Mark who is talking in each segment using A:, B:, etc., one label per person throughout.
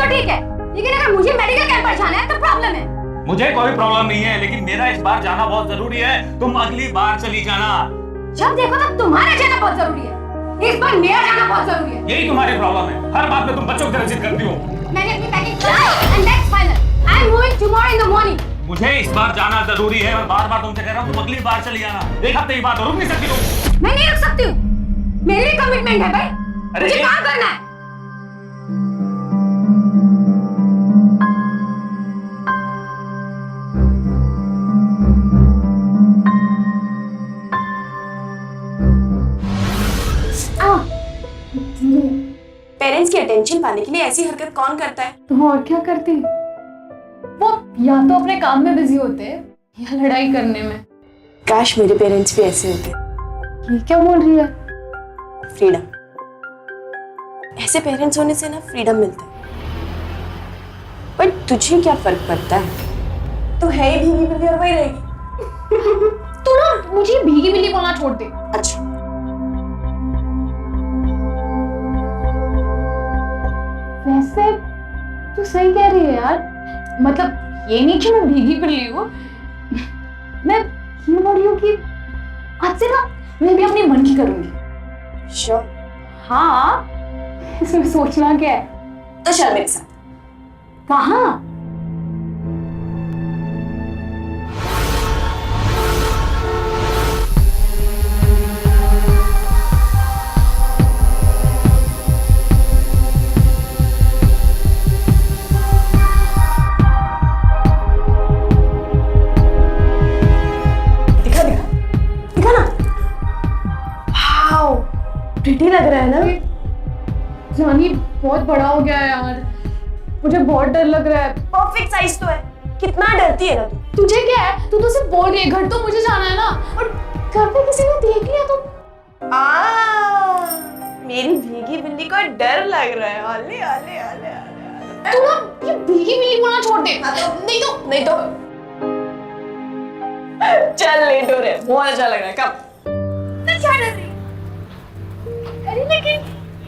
A: ठीक है, लेकिन अगर मुझे मेडिकल कैंप पर जाना है तो प्रॉब्लम है।
B: मुझे कोई प्रॉब्लम नहीं है, लेकिन मेरा इस बार जाना बहुत जरूरी है। तुम अगली बार चली जाना।
A: जब देखो तब तुम्हारा जाना बहुत जरूरी है, इस बार मेरा जाना बहुत जरूरी है।
B: यही तुम्हारी प्रॉब्लम है, हर बात में तुम बच्चों की तरह जिद करती हो।
A: मैंने अपनी पैकिंग कर ली and that's final. I am moving tomorrow in the morning.
B: मुझे इस बार जाना जरूरी है, मैं बार बार तुमसे कह रहा हूँ, तुम अगली बार चली जाना। एक हफ्ते की बात हो, रुक नहीं सकती तुम।
A: मैं नहीं रुक सकती हूँ, मेरी कमिटमेंट है भाई, मुझे काम करना है।
C: पेरेंट्स की अटेंशन पाने के लिए ऐसी हरकत कौन करता है?
D: तो और क्या करती, वो या तो अपने काम में बिजी होते या लड़ाई करने में।
C: काश मेरे पेरेंट्स भी ऐसे होते।
D: ये क्या बोल रही है?
C: फ्रीडम, ऐसे पेरेंट्स होने से ना फ्रीडम मिलता है। पर तुझे क्या फर्क पड़ता है, तू है ही भीगी बिल्ली और वही रहेगी।
D: तू ना मुझे भीगी बिल्ली बोलना छोड़ दे।
C: अच्छा,
D: वैसे तू सही कह रही है यार, मतलब ये नहीं कि मैं भीगी बिल्ली हूँ, मैं ये बोल रही हूँ कि आज से ना मैं भी अपने मन की करूंगी।
C: श्योर?
D: हाँ, इसमें सोचना क्या है?
C: तो चल मेरे साथ।
D: कहाँ?
C: प्रिटी लग रहा है ना?
D: जानी बहुत बड़ा हो गया है यार, मुझे बहुत डर लग रहा है।
C: परफेक्ट साइज तो है, कितना डरती है ना तू।
D: तुझे क्या है, तू तो सिर्फ बोल रही है, घर तो मुझे जाना है ना, और घर पे किसी ने देख लिया तो।
C: मेरी भीगी बिल्ली को डर लग रहा है। आले आले आले आले।
D: तू ना ये भीगी बिल्ली बोलना छोड़ दे। नहीं तो
C: चल लेट हो रहे, बहुत अच्छा लग रहा है। कब? क्या डर रही?
D: अरे लेकिन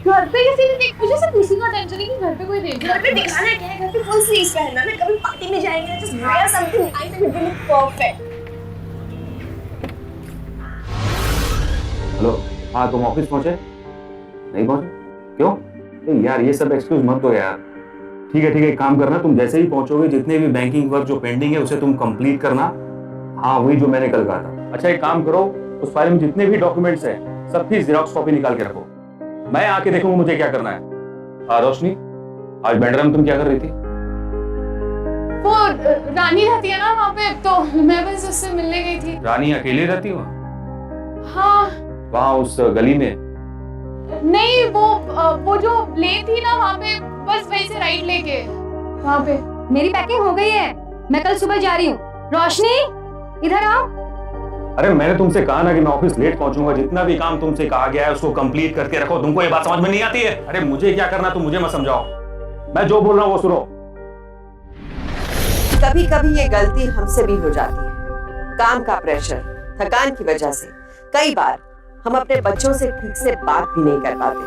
D: घर पे किसी ने देख, मुझे सिर्फ इसी का टेंशन है कि घर पे कोई देख।
C: घर पे दिखाना क्या है, घर पे फुल स्लीव्स पहनना है, कभी पार्टी में जाएंगे, just wear something nice and look perfect.
B: Hello, हाँ तुम ऑफिस पहुंचे? नहीं पहुंचे? क्यों? नहीं यार, ये सब एक्सक्यूज मत दो यार। ठीक है, एक काम करना, तुम जैसे ही पहुंचोगे जितने भी बैंकिंग वर्क जो पेंडिंग है उसे तुम कंप्लीट करना। हाँ, वही जो मैंने कल कहा था। अच्छा, एक काम करो, उस फाइल में जितने भी डॉक्यूमेंट्स हैं सबकी जेरॉक्स कॉपी निकाल के रखो, मैं आके देखूंगा मुझे क्या करना है। हाँ रोशनी, आज बैंड्रा में तुम क्या कर रही थी?
D: वो रानी रहती है ना वहाँ पे, तो मैं बस उससे मिलने गई थी।
B: रानी अकेली रहती हो?
D: हाँ।
B: वहाँ उस गली में?
D: नहीं, वो जो लेन थी ना वहाँ पे, बस वहीं से राइट लेके वहाँ पे।
A: मेरी पैकिंग हो गई है, मैं कल सुबह जा रही हूँ। रोशनी इधर आओ।
B: अरे मैंने तुमसे कहा ना कि मैं ऑफिस लेट पहुंचूंगा, जितना भी काम तुमसे कहा गया है उसको कंप्लीट करके रखो। तुमको ये बात समझ में नहीं आती है? अरे मुझे क्या करना तुम मुझे मत समझाओ, मैं जो बोल रहा हूँ वो सुनो।
C: कभी कभी ये गलती हमसे भी हो जाती है, काम का प्रेशर, थकान की वजह से। कई बार हम अपने बच्चों से ठीक से बात भी नहीं कर पाते,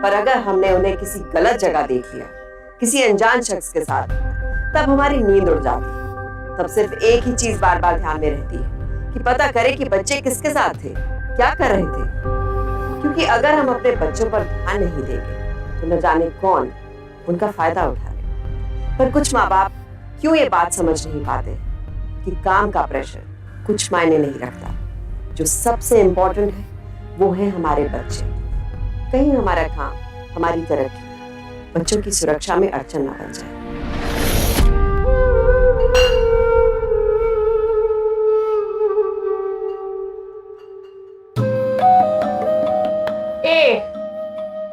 C: पर अगर हमने उन्हें किसी गलत जगह देख लिया, किसी अनजान शख्स के साथ, तब हमारी नींद उड़ जाती है। तब सिर्फ एक ही चीज बार बार ध्यान में रहती है कि पता करें कि बच्चे किसके साथ थे, क्या कर रहे थे। क्योंकि अगर हम अपने बच्चों पर ध्यान नहीं देंगे तो न जाने कौन उनका फायदा उठा ले। पर कुछ माँ बाप क्यों ये बात समझ नहीं पाते कि काम का प्रेशर कुछ मायने नहीं रखता, जो सबसे इम्पोर्टेंट है वो है हमारे बच्चे। कहीं हमारा काम, हमारी तरक्की बच्चों की सुरक्षा में अड़चन ना बन जाए।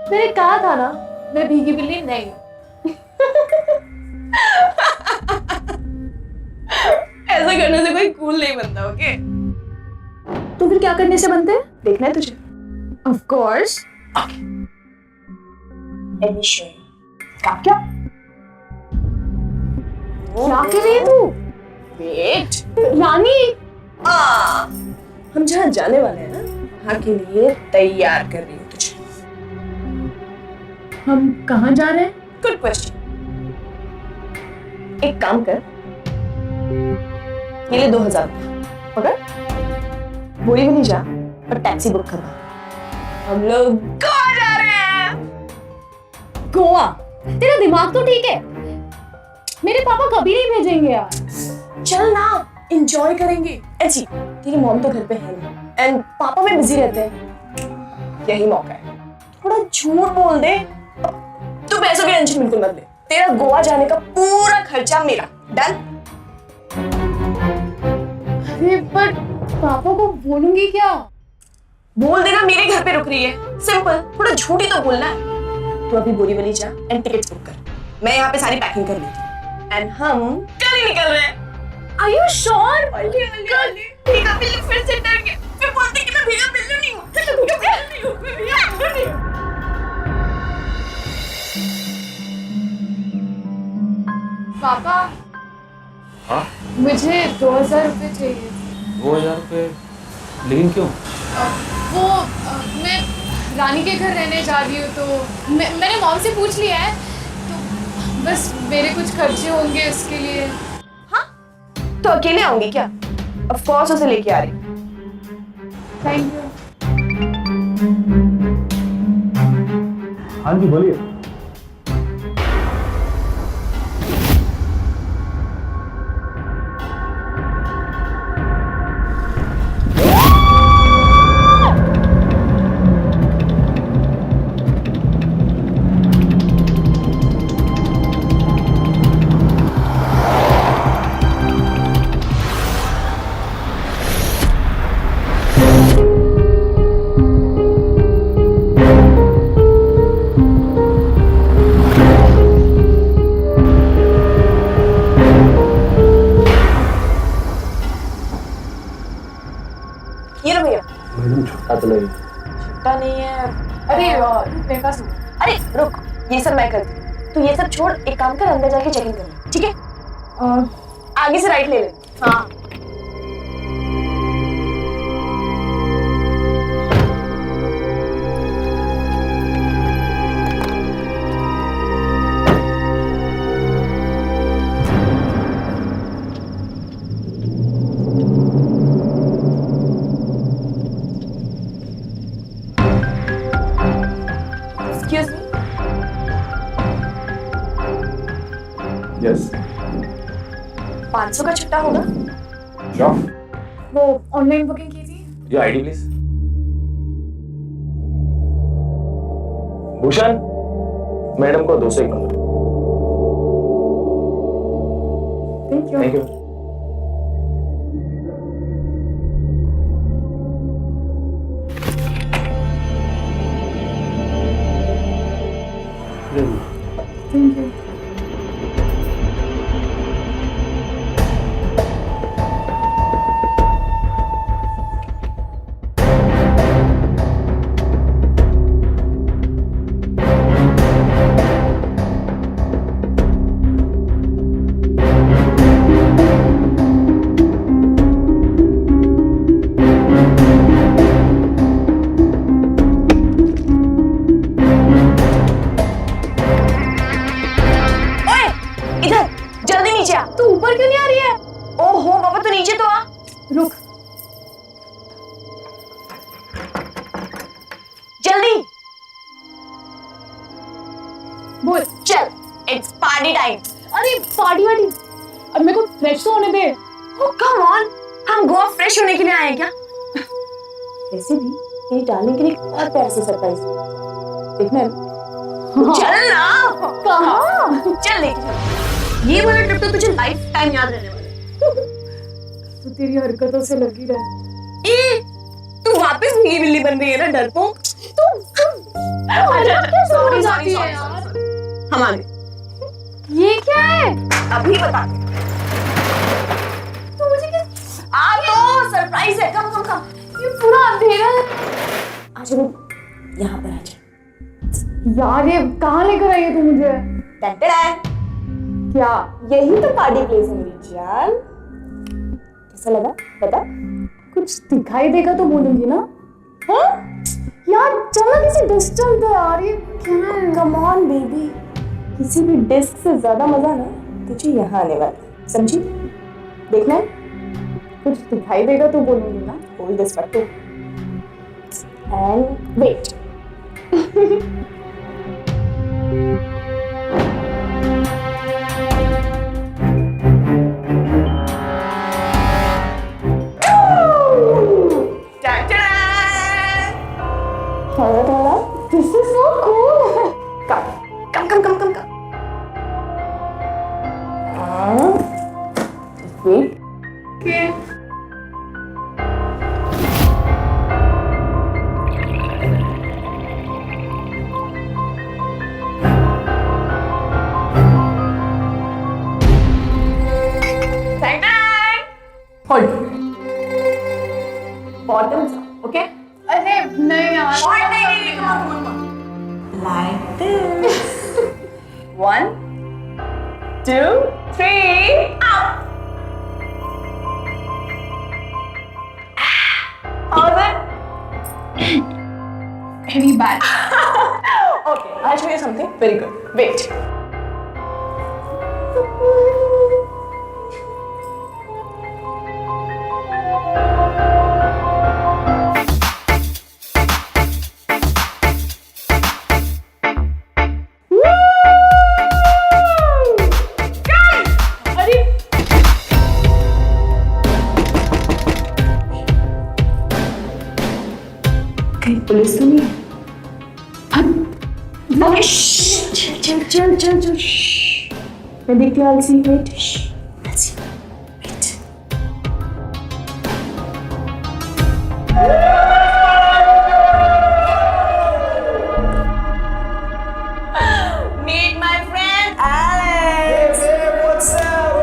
D: मैंने कहा था ना मैं भीगी बिल्ली नहीं हूँ।
C: ऐसा करने से कोई कूल नहीं बनता, ओके?
D: तो फिर क्या करने से बनते हैं?
C: देखना है तुझे?
D: Of course.
C: क्या
D: क्या कर रही है तू?
C: वेट
D: रानी,
C: हम जहाँ जाने वाले हैं ना, वहाँ के लिए तैयार कर रही हूँ तुझे।
D: हम कहाँ जा रहे हैं?
C: Good question.
E: एक काम कर, ये ले 2000 पकड़, बोरी में जा और टैक्सी बुक करवा। हम लोग गोवा जा रहे हैं।
D: गोवा? तेरा दिमाग तो ठीक है, मेरे पापा कभी नहीं भेजेंगे यार।
E: चल ना, एंजॉय करेंगे। ऐसी तेरी मॉम तो घर पे है नहीं एंड पापा में बिजी रहते हैं, यही मौका है, थोड़ा झूठ बोल दे। तू पैसों की टेंशन बिल्कुल मत ले, तेरा गोवा जाने का पूरा खर्चा मेरा। डन?
D: अरे पर पापा को बोलूंगी क्या?
E: बोल देना मेरे घर पे रुक रही है, सिंपल। थोड़ा झूठ ही तो बोलना है। तू अभी बोरीवली जा एंड टिकट्स बुक कर, मैं यहाँ पे सारी पैकिंग कर लेती हूँ एंड हम कल ही निकल रहे हैं।
D: Are you sure?
E: भीगा बिल्ली फिर से डर गया, फिर बोलती कि मैं भीगा बिल्ली नहीं हूँ, मैं भीगा बिल्ली हूँ, मैं भीगा बिल्ली नहीं हूँ।
D: पापा,
B: हाँ?
D: मुझे 2000 रुपए चाहिए।
B: 2000 रुपये? लेकिन क्यों?
D: मैं रानी के घर रहने जा रही हूँ, तो मैंने मॉम से पूछ लिया है, तो बस मेरे कुछ खर्चे होंगे उसके लिए।
E: तो अकेले आऊंगी क्या? ऑफ कोर्स उसे लेके आ रही।
D: Thank you.
B: हाँ जी बोलिए।
E: छुट्टा नहीं है।
D: अरे मेरे पास।
E: अरे रुक, ये सब मैं करती हूँ, तू ये सब छोड़, एक काम कर, अंदर जाके चेक इन कर ले, ठीक है? आगे से राइट ले ले। हाँ। Excuse me.
B: यस
E: 500 का छुट्टा होगा?
B: श्योर।
D: वो ऑनलाइन बुकिंग की थी।
B: Your ID please. Bhushan, madam को 2 से 1 number.
D: Thank you.
B: Thank you.
D: Thank you. तू ऊपर क्यों नहीं आ रही है?
E: ओहो बाबा, तू नीचे तो आ।
D: रुक।
E: जल्दी
D: बोल।
E: चल, इट्स पार्टी टाइम।
D: अरे पार्टी वार्टी, अब मेरे को फ्रेश तो होने दे।
E: ओह कम ऑन, हम गोवा फ्रेश होने के लिए आए हैं क्या? वैसे भी ये डालने के लिए बहुत प्यार से सरप्राइज देखना है। चल ना।
D: कहाँ?
E: चल लेके चल, ये वाला ट्रिप तो तुझे लाइफ टाइम याद रहने वाला है।
D: तो तेरी हरकतों से लगी रहे।
E: ए, तू वापस भीगी बिल्ली बन रही है ना, डरपोक। सॉरी सॉरी सॉरी, हम आ गए।
D: ये क्या है?
E: अभी बता।
D: तो मुझे क्या?
E: आ तो सरप्राइज है, कम कम कम।
D: ये पूरा अंधेरा है।
E: आज रुक, यहाँ पर आ जा।
D: यार ये कहाँ लेकर आई है तू मुझे?
E: टैंटन,
D: क्या?
E: यही तो पार्टी प्लेस है मेरी जान। कैसा लगा बता?
D: कुछ दिखाई देगा तो बोलूंगी ना।
E: हाँ?
D: यार चल ना किसी डिस्क चलते यार, ये क्या है?
E: कम ऑन बेबी, किसी भी डिस्क से ज्यादा मजा ना तुझे यहाँ आने वाला है, समझी? देखना है? कुछ दिखाई देगा तो बोलूंगी ना, होल्ड दिस पट्टू and wait. This is so cool. Come. Just wait. Okay. Hold. Bottoms up, okay?
D: अरे नहीं यार,
E: Come on. Like this. 1, 2, 3, up. How's it?
D: very bad.
E: Okay, I'll show you something very good. Wait. कहीं police तो नहीं है? Okay, चल। मैं देखती हूँ, I'll see. Wait. I'll see. Wait. Meet my friend Alex.
F: Hey, what's up?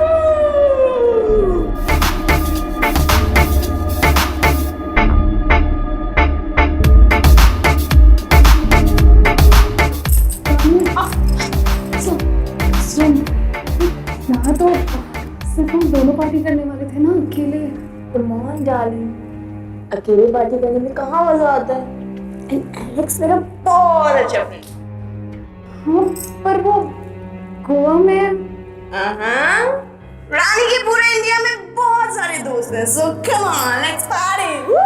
D: यहाँ तो सिर्फ हम दोनों पार्टी करने वाले थे ना, अकेले।
E: Come on, darling. अकेले पार्टी करने में कहाँ मजा आता है? And Alex मेरा बहुत अच्छा फ्रेंड।
D: हाँ, पर वो गोवा में
E: रानी के पूरे इंडिया में बहुत सारे दोस्त हैं, so come on, let's party. Woo!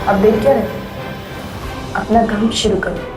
E: अब देख क्या रहे, अपना काम शुरू करो।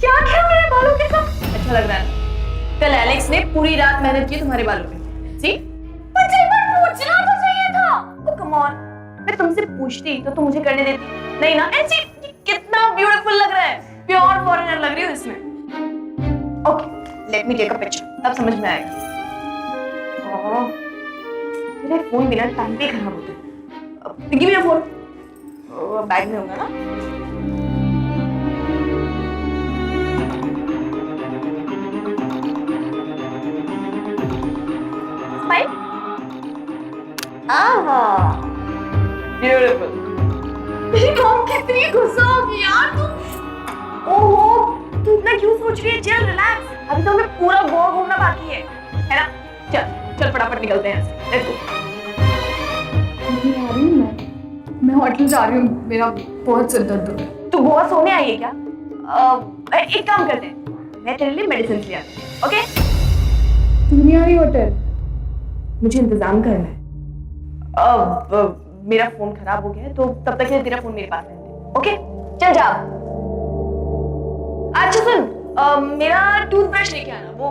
D: क्या किया मेरे बालों के साथ?
E: अच्छा लग रहा है। कल एलेक्स ने पूरी रात मेहनत की तुम्हारे बालों पे। सी?
D: मुझे एक बार पूछना तो चाहिए था।
E: Oh, come on. मैं तुमसे पूछती तो तुम मुझे करने देती नहीं ना? ऐसी कितना ब्यूटीफुल लग रहा है, प्योर फॉरेनर लग रही हो इसमें। Okay, let me take a picture, तब समझ में आएगा। मेरा फोन बिना टाइम पे खराब होता है। Give me your phone. Bag में होगा ना? आहा ब्यूटीफुल। मेरी मॉम कितनी गुस्सा होगी यार तू। ओहो तू इतना क्यों सोच रही है? चल रिलैक्स, अभी तो हमें पूरा गोवा घूमना बाकी है ना? चल चल फटाफट निकलते हैं यहाँ से। Let's go.
D: नहीं आ रही हूँ मैं होटल जा रही हूँ, मेरा बहुत सिर दर्द हो रहा है।
E: तू गोवा सोने आई है क्या? एक काम करते हैं, मैं तेरे लिए मेडिसिन ले आती हूँ, ओके?
D: तू नहीं आ रही होटल?
E: मुझे इंतजाम करना है। मेरा फोन खराब हो गया है तो तब तक ये तेरा फोन मेरे पास रहने दे, ओके? चल जा। अच्छा सुन, मेरा टूथब्रश लेके आना, वो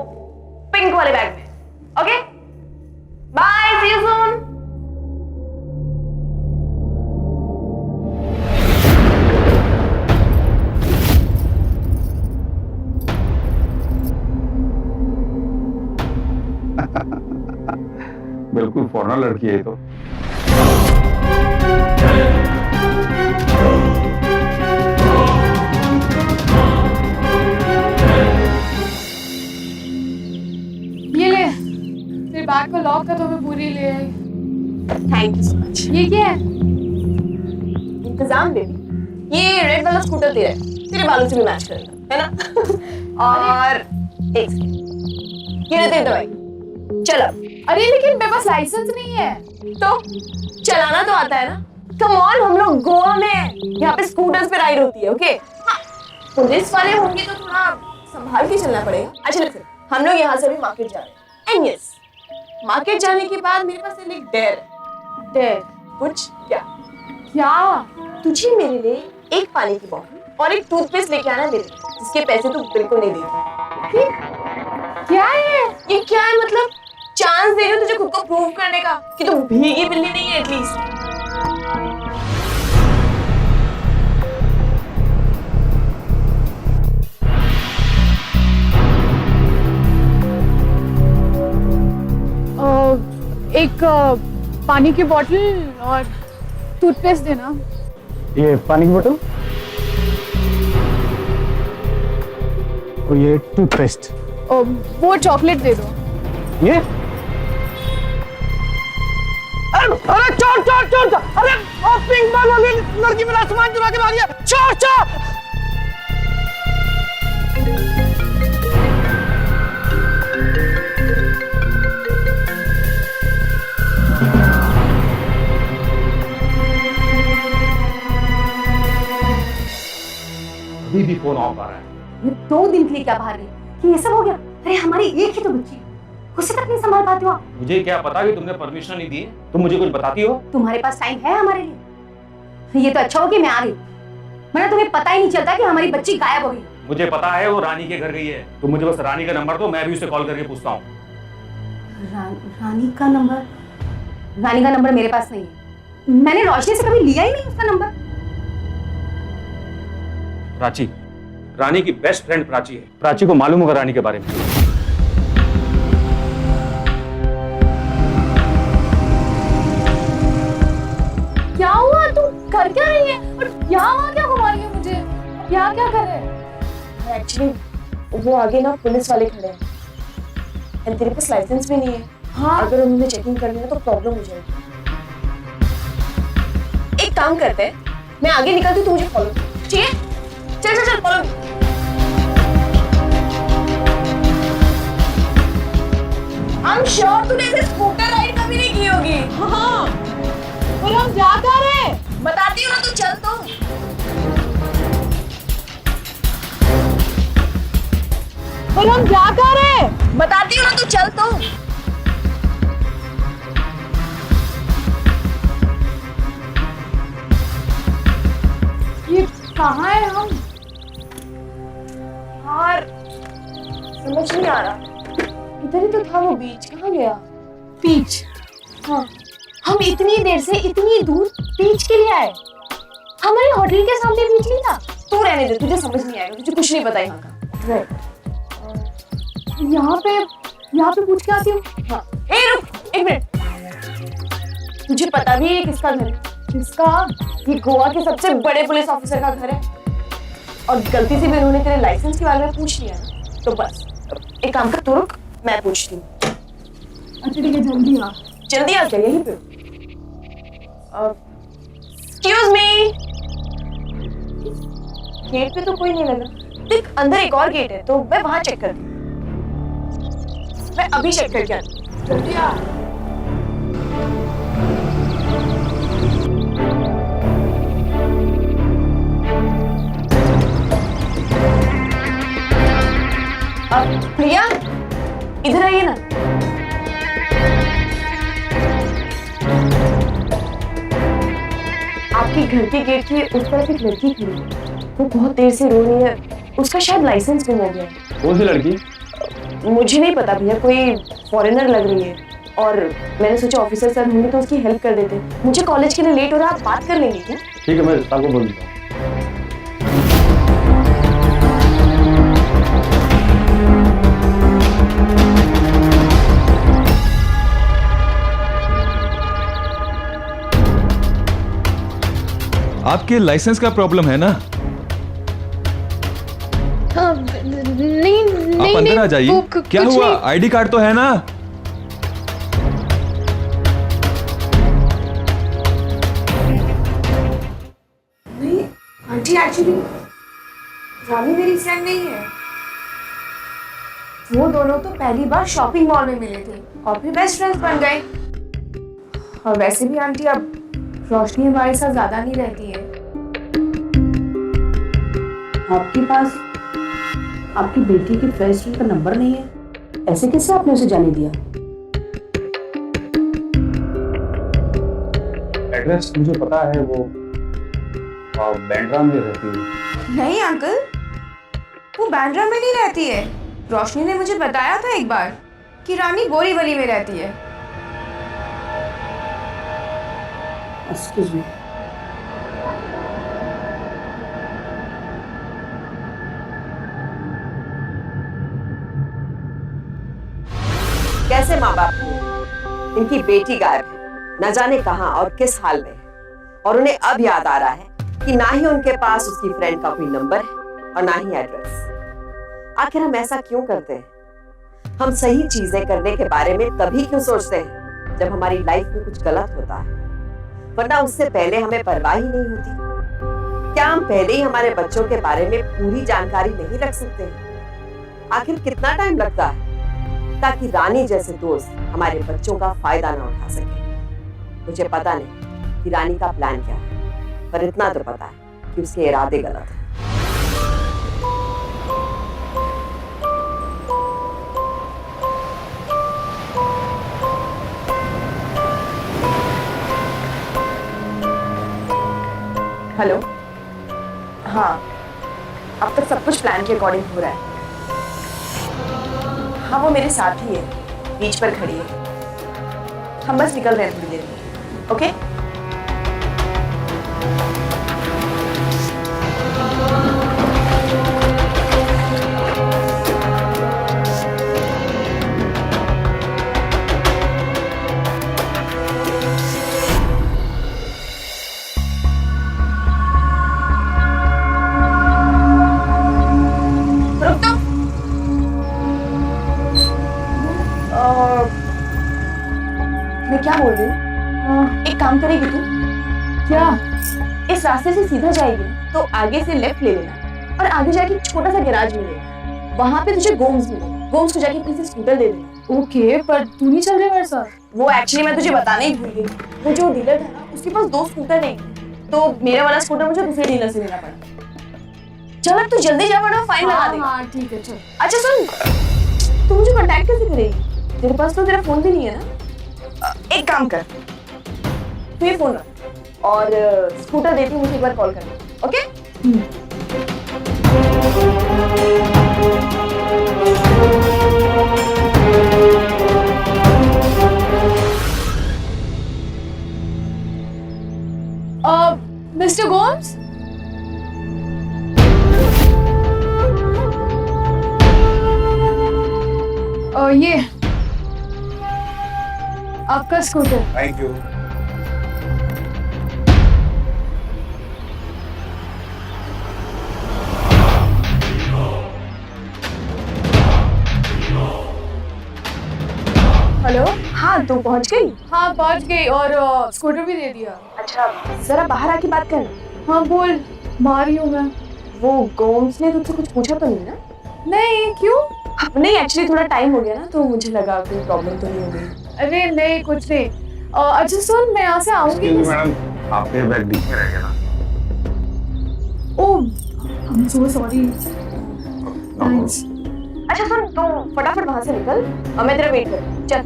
E: पिंक वाले बैग में, okay? Bye, see you soon.
B: बिल्कुल फॉरेनर लड़की है ये तो।
D: ये ले, तेरे बैग का लॉक का तो मैं पूरी ले आई।
E: Thank you so much.
D: ये क्या है?
E: इंतजाम बेबी, ये रेड वाला स्कूटर तेरा है, तेरे बालों से भी मैच करेगा, है ना? और एक सेकंड, ये ले तेरी दवाई। चल अब।
D: अरे लेकिन मेरे पास लाइसेंस नहीं है।
E: तो चलाना तो आता है ना? कम ऑन, हम लोग गोवा में हैं, यहाँ पे स्कूटर्स पे राइड होती है, ओके? हाँ, पुलिस वाले होंगे तो थोड़ा संभाल के चलना पड़ेगा। अच्छा लिसन, हम लोग यहाँ से भी मार्केट जा रहे हैं, एंड यस, मार्केट जाने के बाद मेरे पास एक डेयर। डेयर कुछ क्या?
D: क्या?
E: तुझे मेरे लिए एक पानी की बोतल और एक टूथपेस्ट लेके आना दे, जिसके पैसे तू बिल्कुल नहीं देगी।
D: क्या है
E: ये? क्या है मतलब? चांस दे रही हूँ तुझे खुद को प्रूव करने का कि तू भीगी बिल्ली नहीं है एटलीस्ट।
D: एक पानी की बोतल और टूथपेस्ट देना।
F: ये पानी की बोतल और ये टूथपेस्ट।
D: वो चॉकलेट दे दो।
F: ये अरे चोर चोर चोर! अरे पिंक बाल वाली लड़की मेरा सामान चुरा के भाग गया। चोर चोर!
B: अभी भी फोन ऑफ आ रहा है।
A: ये 2 दिन के लिए क्या बाहर गई कि ये सब हो गया? अरे हमारी एक ही तो बच्ची, उसे तक नहीं संभाल पाते हो आप।
B: मुझे क्या पता कि तुमने परमिशन नहीं दी? तुम मुझे कुछ बताती हो?
A: तुम्हारे पास टाइम है हमारे लिए? ये तो अच्छा हो कि मैं आ गई, वरना तुम्हें पता ही नहीं चलता कि हमारी बच्ची गायब हो गई।
B: मुझे पता है वो रानी के घर गई है। तुम मुझे बस रानी का नंबर दो, मैं भी उसे कॉल करके पूछता हूँ।
A: रानी का नंबर? रानी का नंबर मेरे पास नहीं है। मैंने रोशनी से कभी लिया ही नहीं उसका नंबर।
B: प्राची, रानी की बेस्ट फ्रेंड प्राची है। प्राची को मालूम होगा रानी के बारे में।
D: क्या हुआ? तुम कर क्या रही है? और यहाँ वहाँ क्या घुमा रही है मुझे? यहाँ क्या कर रहे हैं?
E: एक्चुअली वो आगे ना पुलिस वाले खड़े हैं, एंड तेरे पास लाइसेंस भी नहीं है।
D: हाँ,
E: अगर उन्होंने चेकिंग करनी है तो प्रॉब्लम हो जाएगी। एक काम करते हैं, मैं आगे निकलती हूँ, तू मुझे फॉलो कर, ठीक है? चल चल चल फॉलो। I'm sure तूने ऐसे स्कूटर राइड कभी नहीं की होगी। हाँ,
D: और हम जा कर रहे हैं?
E: बताती हूँ ना, तू चल तो।
D: और हम जा कर रहे हैं?
E: बताती हूँ ना, तू चल तो।
D: ये कहाँ है हम?
E: यार समझ नहीं आ रहा, इधर ही तो था वो बीच, कहाँ गया?
D: बीच?
E: हाँ, हम इतनी देर से इतनी दूर बीच के लिए आए, हमारे होटल के सामने बीच नहीं था। तू रहने दे, तुझे समझ नहीं आएगा, तुझे कुछ नहीं पता यहाँ का।
D: यहाँ पे पूछ के आती हूँ।
E: हाँ, ए रुक एक मिनट, तुझे पता भी है किसका घर है?
D: किसका?
E: ये गोवा के सबसे बड़े पुलिस ऑफिसर का घर है, और गलती से भी उन्होंने तेरे लाइसेंस के बारे में पूछ लिया ना, तो बस एक काम कर, तू रुक, मैं पूछती हूँ।
D: अच्छा ठीक है, जल्दी आ।
E: जल्दी आ, क्या यहीं पे? Excuse me. गेट पे तो कोई नहीं लगा। देख अंदर एक और गेट है तो मैं वहां चेक करती हूँ। मैं अभी चेक करके आती हूँ। जल्दी आ। भैया इधर आइए ना। आपके घर के गेट के उस तरफ एक लड़की थी, वो बहुत देर से रो रही है। उसका शायद लाइसेंस गुम हो गया है।
B: कौन सी लड़की?
E: मुझे नहीं पता भैया, कोई फॉरेनर लग रही है और मैंने सोचा ऑफिसर सर होंगे तो उसकी हेल्प कर देते। मुझे कॉलेज के लिए लेट हो रहा है, आप बात कर लेंगे क्या?
B: ठीक है, मैं स्टाफ को बोल देता हूँ।
G: आपके लाइसेंस का प्रॉब्लम है ना?
D: नहीं
G: आप अंदर आ जाइए। क्या हुआ? आईडी कार्ड तो है ना?
E: नहीं आंटी, एक्चुअली रानी मेरी फ्रेंड नहीं है। वो दोनों तो पहली बार शॉपिंग मॉल में मिले थे और फिर बेस्ट फ्रेंड्स बन गए। और वैसे भी आंटी अब रोशनी हमारे साथ ज्यादा नहीं रहती है।
C: आपके पास आपकी बेटी की फेसबुक का नंबर नहीं है, ऐसे कैसे आपने उसे जाने दिया?
B: एड्रेस मुझे पता है, वो बैंड्रा में रहती है।
E: नहीं अंकल, वो बांद्रा में नहीं रहती है। रोशनी ने मुझे बताया था एक बार कि रानी बोरीवली में रहती है।
C: Excuse me. कैसे माँ बाप हुए? इनकी बेटी गायब है, न जाने कहां और किस हाल में है। और उन्हें अब याद आ रहा है कि ना ही उनके पास उसकी फ्रेंड का कोई नंबर है और ना ही एड्रेस। आखिर हम ऐसा क्यों करते हैं? हम सही चीजें करने के बारे में तभी क्यों सोचते हैं जब हमारी लाइफ में कुछ गलत होता है, वरना उससे पहले हमें परवाह ही नहीं होती। क्या हम पहले ही हमारे बच्चों के बारे में पूरी जानकारी नहीं रख सकते? आखिर कितना टाइम लगता है ताकि रानी जैसे दोस्त हमारे बच्चों का फायदा ना उठा सके? मुझे पता नहीं कि रानी का प्लान क्या है, पर इतना तो पता है कि उसके इरादे गलत हैं।
E: हेलो, हाँ अब तक सब कुछ प्लान के अकॉर्डिंग हो रहा है। हाँ वो मेरे साथ ही है, बीच पर खड़ी है। हम बस निकल रहे हैं थोड़ी देर में। ओके? रुक तो। मैं क्या बोल रही हूँ? एक काम करेगी तू? क्या? इस रास्ते से सीधा जाएगी तो आगे से लेफ्ट ले लेना और आगे जाके एक छोटा सा गैराज मिलेगा, वहां पे तुझे गोम्स मिलेगा। गोम्स को जाके पीछे स्कूटर दे देना।
D: ओके, पर तू नहीं चल रही मेरे साथ?
E: वो एक्चुअली मैं तुझे बताना ही भूल गई। वो जो डीलर था ना, उसके पास 2 स्कूटर नहीं, तो मेरा वाला स्कूटर मुझे दूसरे डीलर से लेना पड़ा। चल अब तू जल्दी जा वरना फाइन लगा देगा।
D: हाँ ठीक है, चल।
E: अच्छा सुन, तू मुझे कांटेक्ट कैसे करेगी? तेरे पास तो तेरा फोन भी नहीं है ना? एक काम कर, तू ये फोन रख और स्कूटर देती मुझे एक बार कॉल करना। ओके?
D: मिस्टर गोम्स, ये आपका स्कूटर।
B: Thank you.
E: हेलो, हाँ तू पहुंच गई?
D: हाँ पहुंच गई और स्कूटर भी दे दिया।
E: अच्छा जरा बाहर आके बात कर।
D: हाँ बोल, बाहर ही हूँ मैं।
E: वो गोम्स ने तुझसे कुछ पूछा तो नहीं ना?
D: नहीं, क्यों?
E: नहीं एक्चुअली थोड़ा टाइम हो गया ना, तो मुझे लगा कोई प्रॉब्लम तो नहीं हो गई।
D: अरे नहीं, कुछ नहीं। अच्छा सुन, मैं यहाँ से आऊंगी।
B: मैडम आपके बैग डीप में रह गया ना।
D: Oh, I am so sorry. Thanks.
E: अच्छा सुन, तो फटाफट वहां से निकल और मैं तेरा वेट कर। चल।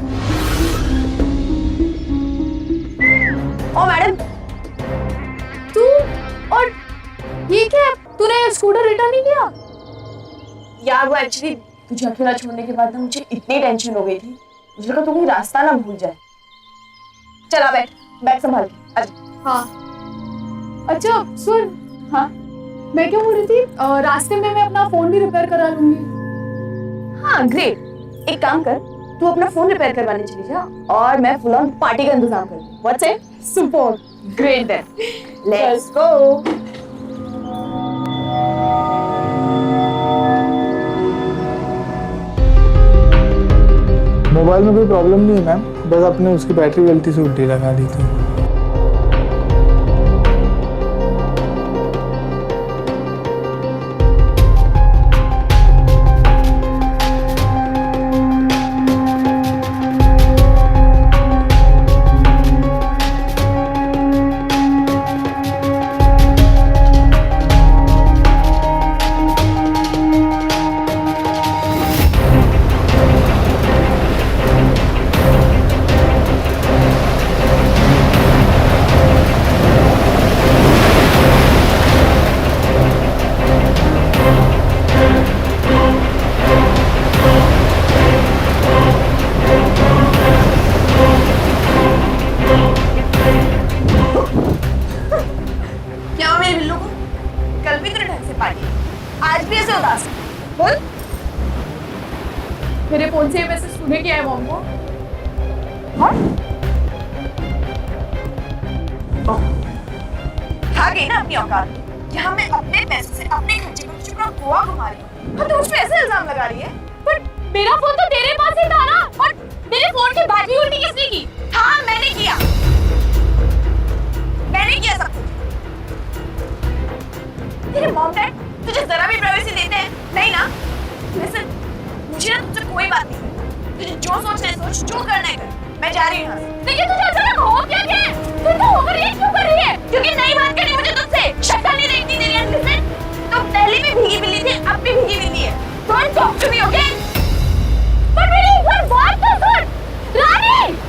E: ओ मैडम,
D: तू और ये क्या? तूने स्कूटर रिटर्न नहीं किया?
E: यार वो एक्चुअली तुझे अकेला छोड़ने के बाद ना मुझे इतनी टेंशन हो गई थी, मुझे लगा तू कहीं रास्ता ना भूल जाए। चला बैठ, बैग संभाल के। अच्छा।
D: हाँ। अच्छा सुन, हाँ मैं क्या बोल रही थी, रास्ते में मैं अपना फोन भी रिपेयर करा लूंगी।
E: हाँ ग्रेट, एक काम कर, तू अपना फोन रिपेयर करवाने चली जा और मैं फुल ऑन पार्टी का इंतजाम कर दूँ। What's it?
D: Super.
E: Great then, let's go.
F: Mobile में कोई प्रॉब्लम नहीं है मैम, बस आपने उसकी बैटरी गलती से उल्टी लगा दी थी।
E: क्या हुआ मेरे बिल्लू को? कल भी तेरे ढंग से पार्टी, आज भी ऐसे उदास है? बोल।
D: मेरे फोन से ये मैसेज तूने किया है मॉम को?
E: खा गई ना अपनी औकात। यहाँ मैं अपने पैसे से अपने खर्चे पर चुपड़ा गोवा घुमा रही हूँ और तू उस पे ऐसे इल्जाम लगा रही है।
D: पर मेरा फोन तो तेरे पास ही था ना, और मेरे फोन की बैटरी उल्टी किसने की?
E: हाँ मैंने किया, मैंने किया सब कुछ। तेरे मॉम डैड तुझे जरा भी प्राइवेसी देते हैं? नहीं ना? वैसे मुझे ना तुझसे कोई बात नहीं, तुझे जो सोचना है सोच, जो करना है कर। मैं जा रही हूँ यहाँ से।
D: लेकिन तुझे अचानक हो क्या गया है? तू तो ओवर रिएक्ट क्यों कर रही है?
E: क्योंकि नई बात करनी मुझे तुझसे। शक्ल नहीं देखती तेरी अंदर से। तो पहले भी भीगी बिल्ली थी, अब भी भीगी बिल्ली है। Don't talk to me, okay?
D: पर मेरी एक बार बात तो सुन रानी।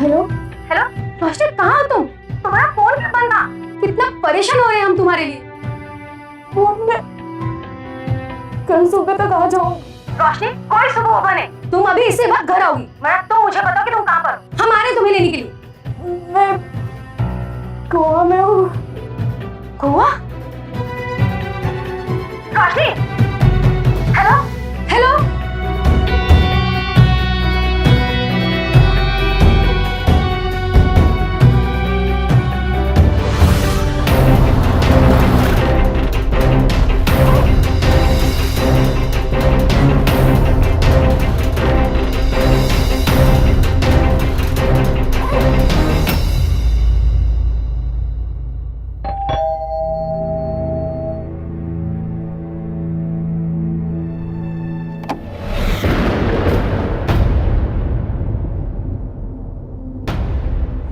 A: हेलो हेलो रोशनी, कहाँ हो तुम? तुम्हारा फोन क्यों बंद था? कितना परेशान हो रहे हैं हम तुम्हारे लिए।
E: मैं कल सुबह तक आ जाऊँ।
A: रोशनी, कोई सुबह होगा नहीं, तुम अभी इससे बाद घर आओगी। मैं तो मुझे बताओ कि तुम कहाँ पर हो? हम आ रहे हैं तुम्हें लेने के लिए।
E: मैं गोवा में हूँ।
A: गोवा? रोशनी, हेलो हेलो।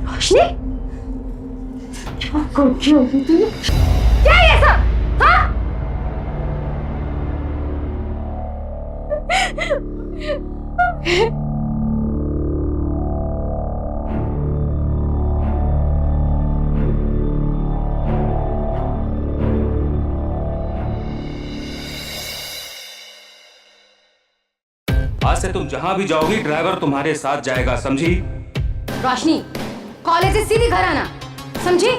A: रोशनी, क्या कर रही हो तुम? क्या है ये सब? हाँ?
B: आज से तुम जहां भी जाओगी ड्राइवर तुम्हारे साथ जाएगा, समझी?
A: रोशनी, कॉलेज से सीधी घर आना, समझी?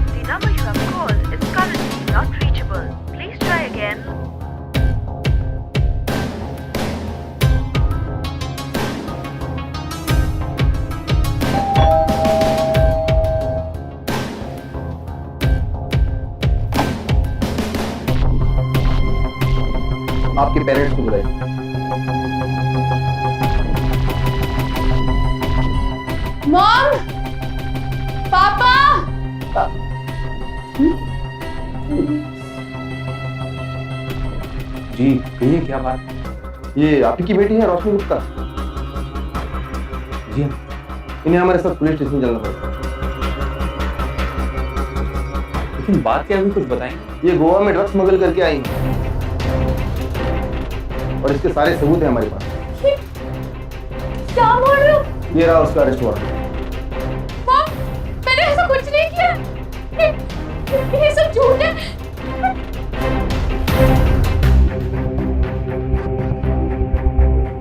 H: The number you have called is currently not reachable. Please try again.
I: Parents को बुलाइए।
D: मॉम, पापा।
B: जी कहिए क्या बात।
I: ये आपकी बेटी है रोशनी गुप्ता?
B: जी
I: इन्हें हमारे साथ पुलिस स्टेशन जाना पड़ेगा।
B: लेकिन बात क्या हुई, कुछ बताएंगे?
I: ये गोवा में ड्रग्स स्मगल करके आई हैं। और इसके सारे सबूत हैं हमारे पास।
D: क्या बोल रहे हो?
I: ये रहा उसका अरेस्ट वारंट।
D: मॉम, मैंने ऐसा कुछ नहीं किया। ये सब झूठ है।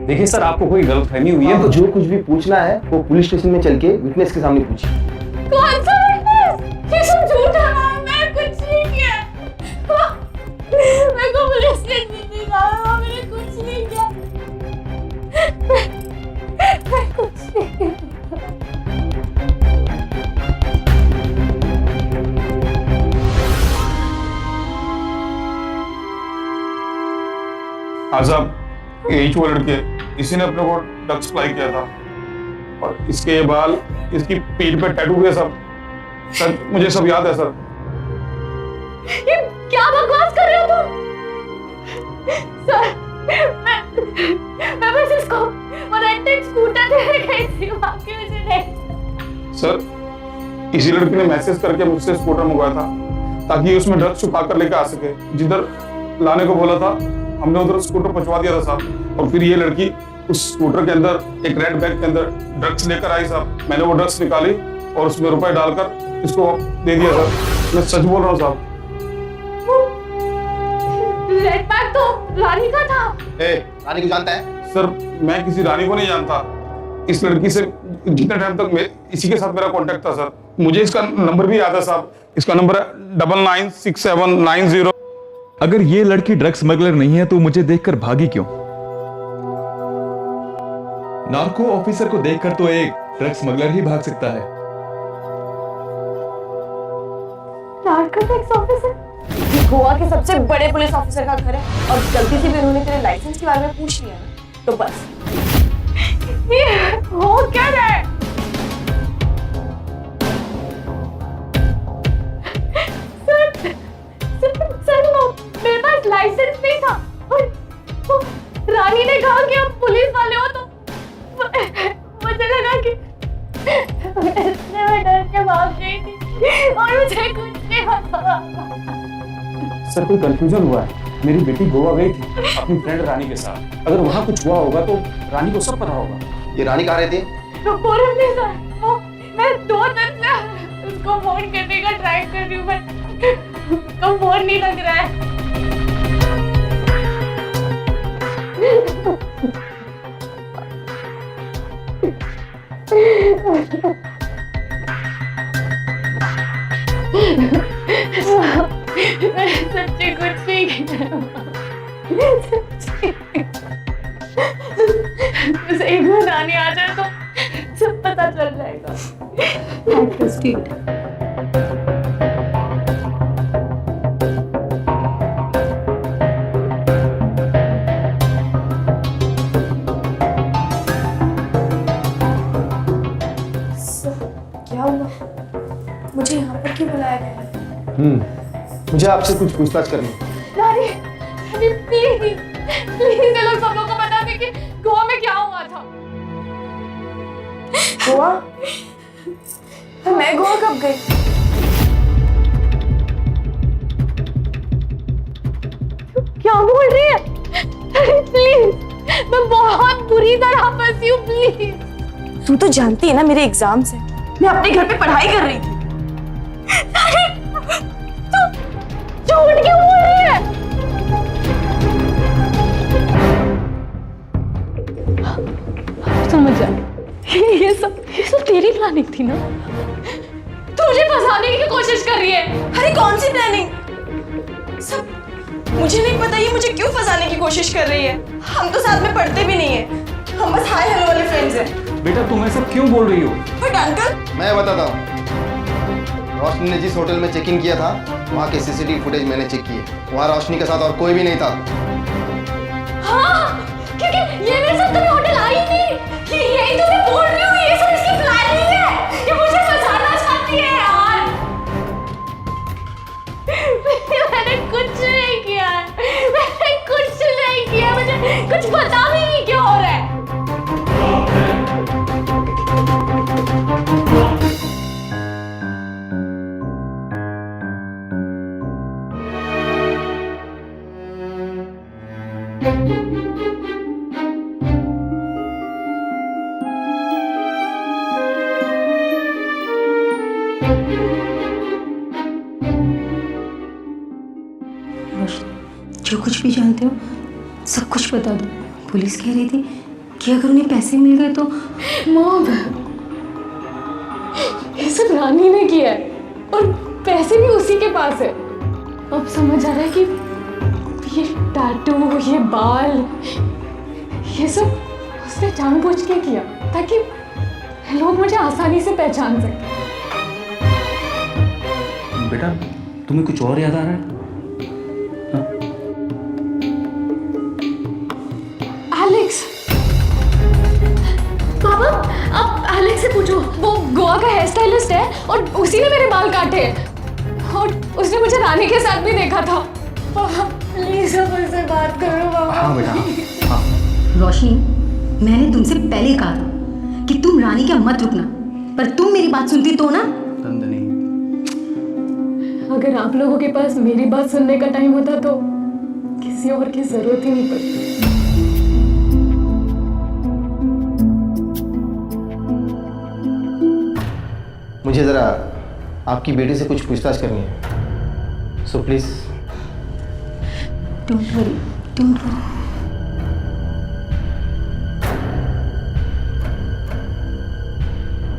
B: देखिए सर, आपको कोई गलतफहमी हुई है
I: आपको
B: तो
I: जो कुछ भी पूछना है वो पुलिस स्टेशन में चल के विटनेस के सामने पूछिए।
D: कौन सा विटनेस? ये सब झूठ है मॉम, मैं कुछ नहीं किया। मेरे को पुलिस स्टेशन नहीं जाना, मैंने कुछ नहीं किया। मैं कुछ नहीं किया।
J: हाँ साहब, यही वो लड़के, इसी ने अपने को ड्रग्स सप्लाई किया था। और इसके ये बाल, इसकी पीठ पे टैटू है सब। सर मुझे सब याद है सर।
D: ये क्या बकवास कर रहे हो तुम? सर, मैं बस इसको वो रेंटेड स्कूटर दे गई थी, बाकी मुझे नहीं।
J: सर इसी लड़की ने मैसेज करके मुझसे स्कूटर मंगवाया था ताकि उसमें ड्रग्स छुपा कर लेकर आ सके। जिधर लाने को बोला था हमने उधर स्कूटर पहुंचवा दिया था साहब। और फिर ये लड़की उस स्कूटर के अंदर एक रेड बैग के अंदर ड्रग्स लेकर आई साहब। मैंने वो ड्रग्स निकाली और उसमें रुपए डालकर इसको दे दिया सर। मैं सच बोल रहा हूँ साहब।
D: रेड बैग तो रानी का था।
I: रानी को जानता है?
J: सर मैं किसी रानी को नहीं जानता। इस लड़की से जितने टाइम तक इसी के साथ मेरा कांटेक्ट था सर। मुझे इसका नंबर भी याद है साहब। इसका नंबर है 996790।
G: अगर ये लड़की ड्रग स्मगलर नहीं है तो मुझे देखकर भागी क्यों? नार्को ऑफिसर को देखकर तो एक ड्रग स्मगलर ही भाग सकता है।
D: Narcotics officer?
E: ये गोवा के सबसे बड़े पुलिस ऑफिसर का घर है और गलती से भी उन्होंने तेरे लाइसेंस के बारे में पूछ लिया ना, तो बस।
D: ये हो क्या रहा है? सर, मेरे पास लाइसेंस नहीं था और रानी ने कहा कि आप पुलिस वाले हो, तो मुझे लगा कि इसलिए मैं डर के भाग गई थी और मुझे कुछ नहीं पता।
B: सर कोई कंफ्यूजन हुआ है। मेरी बेटी गोवा गई थी अपनी फ्रेंड रानी के साथ। अगर वहाँ कुछ हुआ होगा तो रानी को सब पता होगा।
I: ये रानी कहाँ रहती है?
D: पूरब नहीं सर, वो मैं 2 दिन से उसको फोन करने का ट्राई कर रही हूँ, बट उसको फोन नहीं लग रहा है। मैं सच्ची कुछ नहीं किया। बस एक बार रानी आ जाए तो सब पता चल जाएगा।
E: क्या हुआ? मुझे यहाँ पर क्यों बुलाया गया है?
I: मुझे आपसे कुछ पूछताछ करनी है।
D: रानी, प्लीज प्लीज ये लोग सब लोग को बता दे कि गोवा में क्या हुआ था।
E: गोवा? मैं गोवा कब गई?
D: क्या बोल रही है? प्लीज, मैं बहुत बुरी तरह फंसी हूँ, प्लीज।
E: तू तो जानती है ना मेरे एग्जाम से मैं अपने घर पे पढ़ाई कर रही थी।
D: तू झूठ क्यों बोल रही है? समझ जा, ये सब तेरी प्लानिंग थी ना? तू मुझे फंसाने की कोशिश कर रही है।
E: अरे कौन सी प्लानिंग? सब मुझे नहीं पता ये मुझे क्यों फंसाने की कोशिश कर रही है। हम तो साथ में पढ़ते भी नहीं है, हम बस हाय हेलो वाले फ्रेंड्स हैं।
B: बेटा तुम ऐसा क्यों बोल रही हो?
E: बट अंकल,
I: मैं बताता हूँ। रोशनी ने जिस होटल में चेक इन किया था वहाँ के सीसीटीवी फुटेज मैंने चेक किए। वहाँ रोशनी के साथ और कोई भी नहीं था।
D: हाँ, क्योंकि ये मेरे साथ कभी होटल आई नहीं। कि यही तो मैं बोल रही हूँ, ये सब इसकी प्लानिंग है। ये मुझे फंसाना चाहती है यार। मैंने कुछ नहीं किया है, मैंने कुछ नहीं किया, मुझे कुछ पता भी नहीं क्यों हो रहा है।
A: जो कुछ भी जानते हो सब कुछ बता दो। पुलिस कह रही थी कि अगर उन्हें पैसे मिल गए तो।
D: मॉम, ये सब रानी ने किया है और पैसे भी उसी के पास है। अब समझ आ रहा है कि ये टैटू, ये बाल, ये सब उसने जानबूझ के किया ताकि लोग मुझे आसानी से पहचान सकें।
B: बेटा तुम्हें कुछ और याद आ रहा है?
D: एलेक्स, पापा आप एलेक्स से पूछो, वो गोवा का हेयर स्टाइलिस्ट है और उसी ने मेरे बाल काटे और उसने मुझे रानी के साथ भी देखा था। पापा प्लीज अब उससे बात करो पापा।
B: हाँ बेटा हाँ।
A: रोशनी, मैंने तुमसे पहले कहा था कि तुम रानी के मत रुकना, पर तुम मेरी बात सुनती तो ना।
B: नंदिनी,
D: अगर आप लोगों के पास मेरी बात सुनने का टाइम होता तो किसी और की जरूरत ही नहीं पड़ती।
I: मुझे ज़रा आपकी बेटी से कुछ पूछताछ करनी है, so please.
A: Don't worry, don't worry.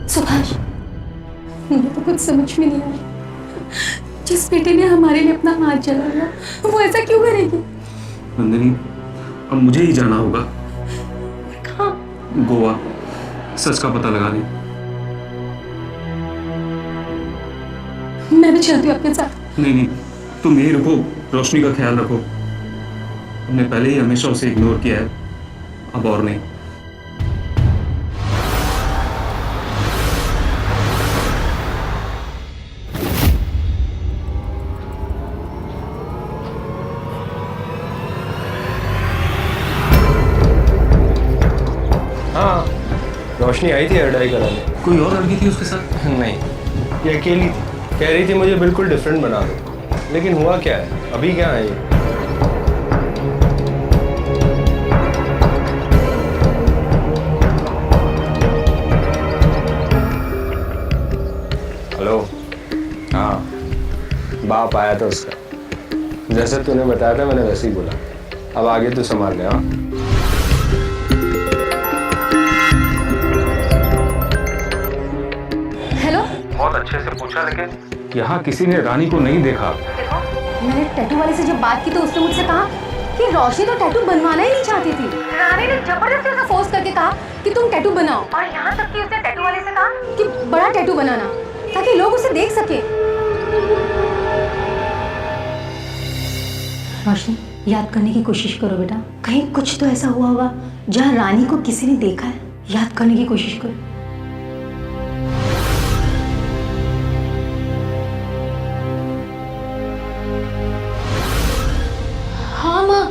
A: Subhash, मुझे तो कुछ समझ में नहीं आ रहा। जिस बेटे ने हमारे लिए अपना हाथ जलाया वो ऐसा क्यों करेगी?
B: नंदिनी अब मुझे ही जाना होगा।
A: कहाँ?
B: गोवा, सच का पता लगाने।
A: मैं भी चलती हूँ आपके साथ।
B: नहीं नहीं, तुम यही रखो, रोशनी का ख्याल रखो। हमने पहले ही हमेशा उसे इग्नोर किया है, अब और नहीं।
K: हाँ, रोशनी आई थी हेयर डाई कराने।
B: कोई और लड़की थी उसके साथ?
K: नहीं, ये अकेली थी। कह रही थी मुझे बिल्कुल डिफरेंट बना दो, लेकिन हुआ क्या है, अभी क्या है ये? हेलो, हाँ, बाप आया था उसका। जैसे तूने बताया था मैंने वैसे ही बोला। अब आगे तू संभाल ले। हाँ,
A: हेलो,
B: बहुत अच्छे से पूछा, लेकिन यहाँ किसी ने रानी को नहीं देखा।
A: मैंने टैटू वाले से जब बात की तो उसने मुझसे कहा कि रोशनी तो टैटू बनवाना ही नहीं चाहती थी। रानी ने जबरदस्ती उसे फोर्स करके कहा कि तुम टैटू बनाओ, और यहाँ तक कि उसने टैटू वाले से कहा कि बड़ा टैटू बनाना ताकि लोग उसे देख सके। रोशनी, याद करने की कोशिश करो बेटा, कहीं कुछ तो ऐसा हुआ होगा जहाँ रानी को किसी ने देखा है। याद करने की कोशिश करो।
D: हाँ माँ,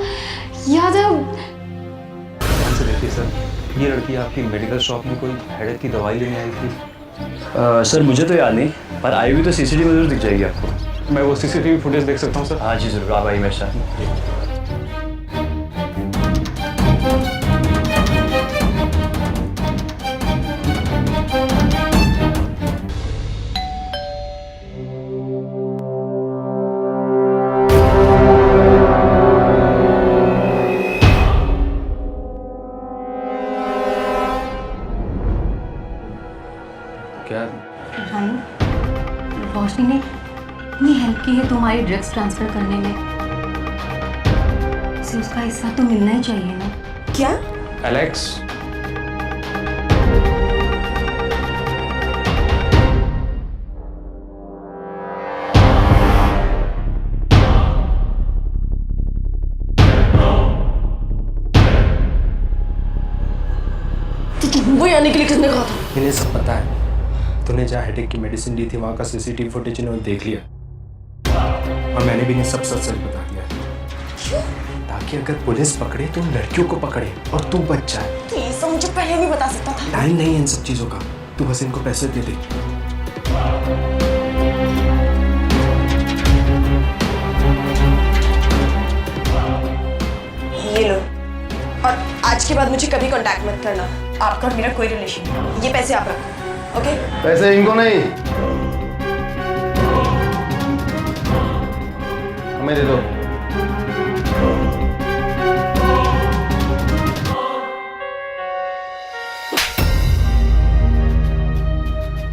D: याद है।
B: ध्यान से देखिए सर, ये लड़की आपकी मेडिकल शॉप में कोई हेडेक की दवाई लेने आई थी।
L: सर मुझे तो याद नहीं, पर आई हुई तो सीसीटीवी में जरूर दिख जाएगी आपको।
J: मैं वो सीसीटीवी फुटेज देख सकता हूँ सर?
L: हाँ जी जरूर, आप आइए मेरे साथ।
B: क्या?
A: रानी, रोशनी ने इतनी हेल्प की है तुम्हारी ड्रग्स ट्रांसफर करने में, उसे उसका हिस्सा तो मिलना ही चाहिए ना।
C: क्या?
J: एलेक्स,
E: तुमने कहा था?
K: इन्हें सब पता है। तूने जहाँ हेडेक की मेडिसिन ली थी वहाँ का सीसीटीवी फुटेज इन्होंने देख लिया और मैंने भी इन्हें सब सच सच बता दिया।
E: क्यों?
K: ताकि अगर पुलिस पकड़े तो उन लड़कियों को पकड़े और तू बच जाए।
E: तो ये सब मुझे पहले नहीं बता सकता था।
K: टाइम नहीं है इन सब चीज़ों का, तू बस इनको पैसे दे दे।
E: ये लो, और आज के बाद मुझे कभी कांटेक्ट मत करना। आपका और मेरा कोई रिलेशन नहीं। ये पैसे आप रखो, ओके?
I: पैसे इनको नहीं, हमें दे दो।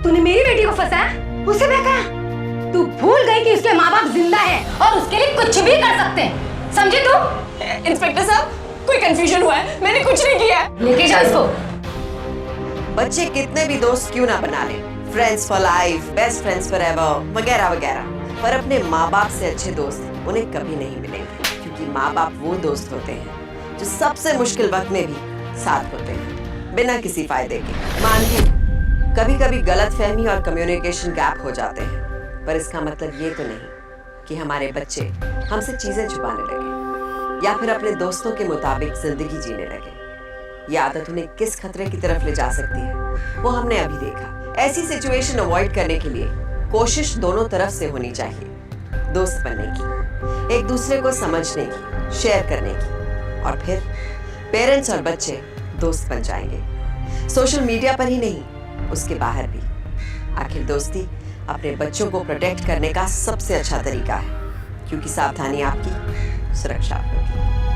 A: तूने मेरी बेटी को फंसाया, उसे बहकाया। तू भूल गई कि उसके माँ बाप जिंदा हैं और उसके लिए कुछ भी कर सकते हैं, समझे तू?
E: इंस्पेक्टर साहब, कोई कंफ्यूजन हुआ है, मैंने कुछ नहीं किया है।
A: लेके जाओ इसको।
C: बच्चे कितने भी दोस्त क्यों ना बना ले, friends for life, best friends for ever वगैरह वगैरह, पर अपने माँ बाप से अच्छे दोस्त उन्हें कभी नहीं मिलेंगे, क्योंकि माँ बाप वो दोस्त होते हैं जो सबसे मुश्किल वक्त में भी साथ होते हैं बिना किसी फायदे के। मानती कभी कभी गलतफहमी और कम्युनिकेशन गैप हो जाते हैं, पर इसका मतलब ये तो नहीं कि हमारे बच्चे हमसे चीजें छुपाने लगे या फिर अपने दोस्तों के मुताबिक जिंदगी जीने लगे। ये आदत उन्हें किस खतरे की तरफ ले जा सकती है वो हमने अभी देखा। ऐसी सिचुएशन अवॉइड करने के लिए कोशिश दोनों तरफ से होनी चाहिए, दोस्त बनने की, एक दूसरे को समझने की, शेयर करने की, और फिर पेरेंट्स और बच्चे दोस्त बन जाएंगे, सोशल मीडिया पर ही नहीं उसके बाहर भी। आखिर दोस्ती अपने बच्चों को प्रोटेक्ट करने का सबसे अच्छा तरीका है, क्योंकि सावधानी आपकी, सुरक्षा आपकी।